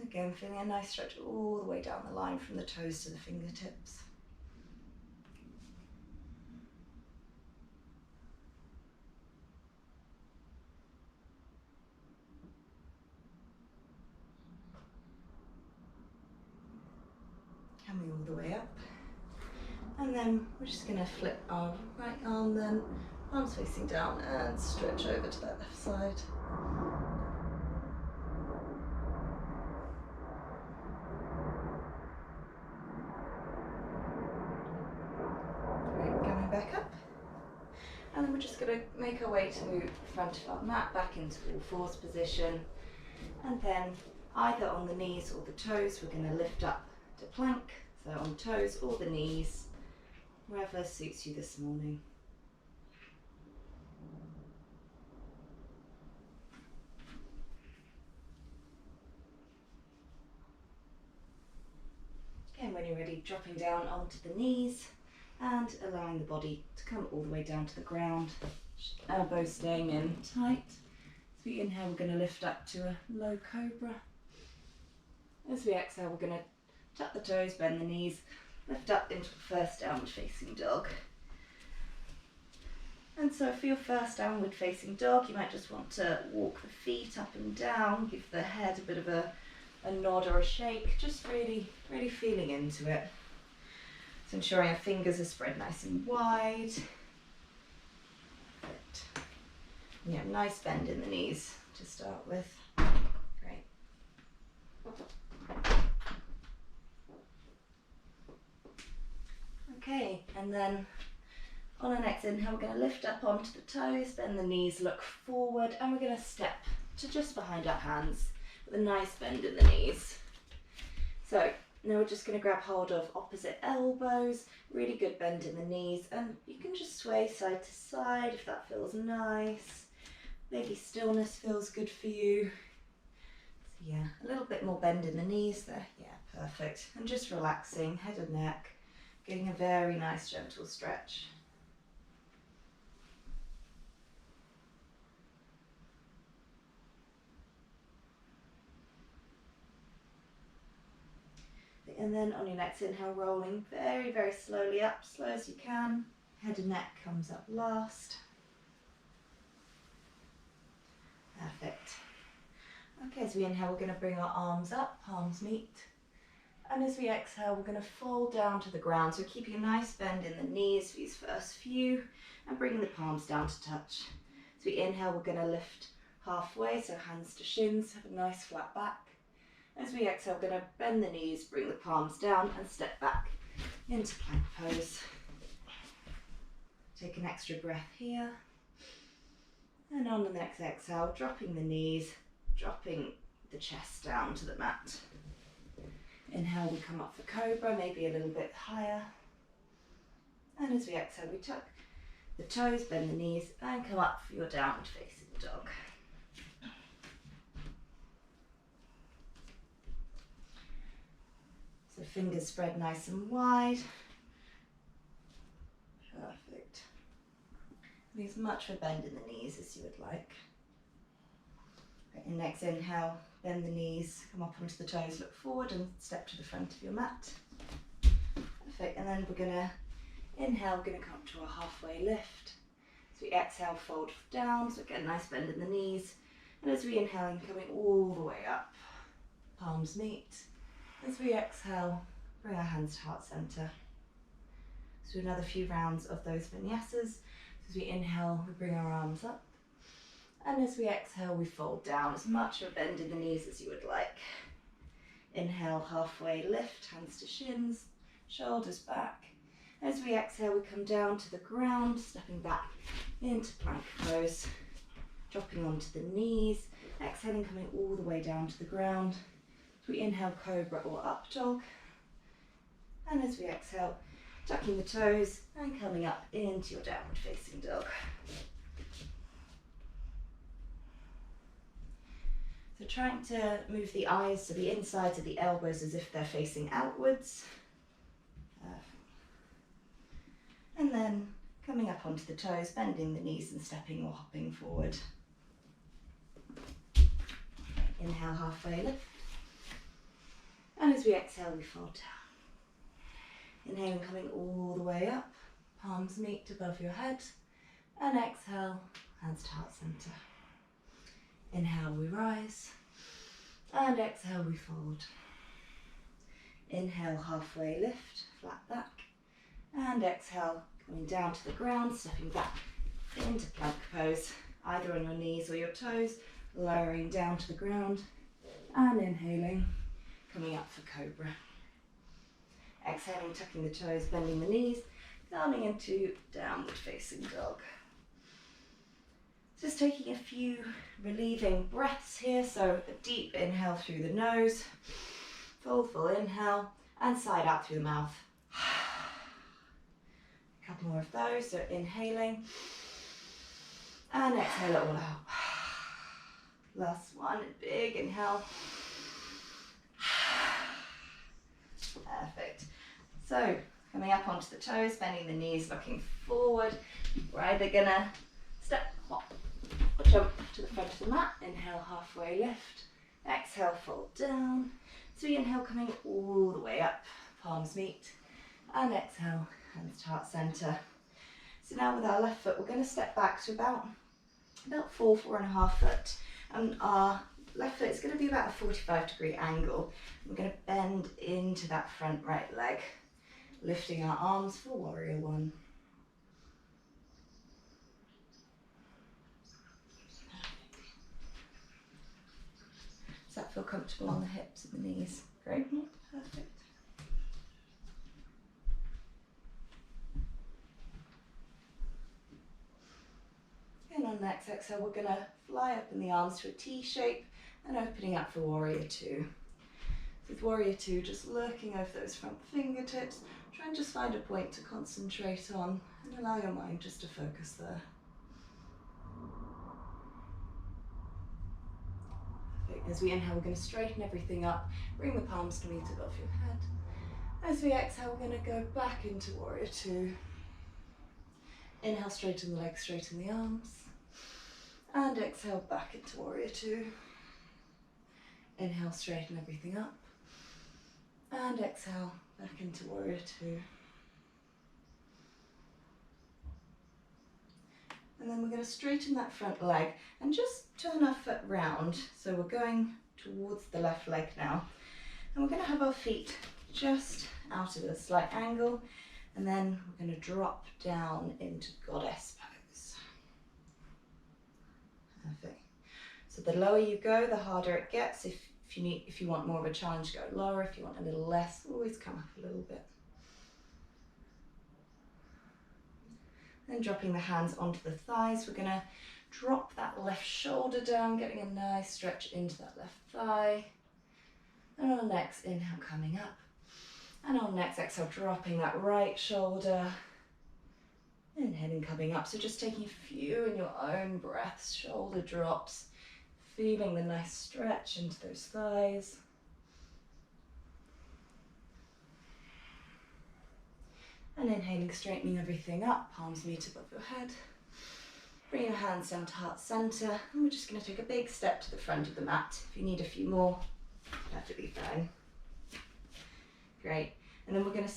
Again, feeling a nice stretch all the way down the line from the toes to the fingertips. Coming all the way up. And then we're just going to flip our right arm then, arms facing down, and stretch over to that left side. Great, coming back up. And then we're just going to make our way to move the front of our mat back into all fours position. And then either on the knees or the toes, we're going to lift up to plank. So on toes or the knees, wherever suits you this morning. Again, when you're ready, dropping down onto the knees and allowing the body to come all the way down to the ground. Elbows staying in tight. As we inhale, we're going to lift up to a low cobra. As we exhale, we're going to tuck the toes, bend the knees, lift up into a first downward facing dog. And so for your first downward facing dog, you might just want to walk the feet up and down, give the head a bit of a nod or a shake, just really feeling into it. So ensuring our fingers are spread nice and wide. Perfect. Yeah, nice bend in the knees to start with. Great. Okay, and then on our next inhale, we're going to lift up onto the toes, bend the knees, look forward, and we're going to step to just behind our hands with a nice bend in the knees. So now we're just going to grab hold of opposite elbows, really good bend in the knees, and you can just sway side to side if that feels nice. Maybe stillness feels good for you. So yeah, a little bit more bend in the knees there. Yeah, perfect. And just relaxing head and neck, getting a very nice gentle stretch. And then on your next inhale, rolling very slowly up, slow as you can. Head and neck comes up last. Perfect. Okay, as we inhale, we're going to bring our arms up, palms meet. And as we exhale, we're going to fold down to the ground. So keeping a nice bend in the knees for these first few, and bringing the palms down to touch. As we inhale, we're going to lift halfway, so hands to shins, have a nice flat back. As we exhale, we're going to bend the knees, bring the palms down and step back into plank pose. Take an extra breath here. And on the next exhale, dropping the knees, dropping the chest down to the mat. Inhale, we come up for cobra, maybe a little bit higher. And as we exhale, we tuck the toes, bend the knees, and come up for your downward facing dog. So fingers spread nice and wide. Perfect. Leave as much of a bend in the knees as you would like. And next inhale, bend the knees, come up onto the toes, look forward and step to the front of your mat. Perfect. And then we're going to inhale, we're going to come up to a halfway lift. As we exhale, fold down, so get a nice bend in the knees. And as we inhale, coming all the way up, palms meet. As we exhale, bring our hands to heart center. So another few rounds of those vinyasas. As we inhale, we bring our arms up. And as we exhale, we fold down, as much of a bend in the knees as you would like. Inhale, halfway lift, hands to shins, shoulders back. As we exhale, we come down to the ground, stepping back into plank pose, dropping onto the knees, exhaling, coming all the way down to the ground. As we inhale, cobra or up dog. And as we exhale, tucking the toes and coming up into your downward facing dog. So trying to move the eyes to the insides of the elbows as if they're facing outwards. And then coming up onto the toes, bending the knees and stepping or hopping forward. Inhale, halfway lift. As we exhale, we fold down. Inhaling, coming all the way up, palms meet above your head, and exhale, hands to heart center. Inhale, we rise, and exhale, we fold. Inhale, halfway lift, flat back, and exhale, coming down to the ground, stepping back into plank pose, either on your knees or your toes, lowering down to the ground, and inhaling, coming up for cobra. Exhaling, tucking the toes, bending the knees, coming into downward facing dog. Just taking a few relieving breaths here, so a deep inhale through the nose, full inhale, and side out through the mouth. A couple more of those, so inhaling, and exhale it all out. Last one, big inhale. Perfect. So, coming up onto the toes, bending the knees, looking forward. We're either gonna step, hop, or jump to the front of the mat. Inhale, halfway lift. Exhale, fold down. So we inhale, coming all the way up, palms meet. And exhale, hands to heart center. So now with our left foot, we're gonna step back to about 4.5 foot. And our left foot is going to be about a 45-degree angle. We're going to bend into that front right leg, lifting our arms for warrior one. Does that feel comfortable on the hips and the knees? Great, perfect. And on next exhale, we're going to fly up in the arms to a T shape and opening up for warrior two. With warrior two, just lurking over those front fingertips, try and just find a point to concentrate on and allow your mind just to focus there. Perfect. As we inhale, we're going to straighten everything up, bring the palms to meet above your head. As we exhale, we're going to go back into warrior two. Inhale, straighten the legs, straighten the arms. And exhale, back into warrior two. Inhale, straighten everything up. And exhale, back into warrior two. And then we're going to straighten that front leg and just turn our foot round. So we're going towards the left leg now. And we're going to have our feet just out at a slight angle. And then we're going to drop down into goddess pose. Perfect. So the lower you go, the harder it gets. If you want more of a challenge, go lower. If you want a little less, always come up a little bit. Then dropping the hands onto the thighs, we're going to drop that left shoulder down, getting a nice stretch into that left thigh. And on the next inhale, coming up. And on next exhale, dropping that right shoulder. Inhaling, coming up. So just taking a few in your own breaths, shoulder drops. Feeling the nice stretch into those thighs. And inhaling, straightening everything up, palms meet above your head. Bring your hands down to heart center. And we're just going to take a big step to the front of the mat. If you need a few more, perfectly fine. Great. And then we're going to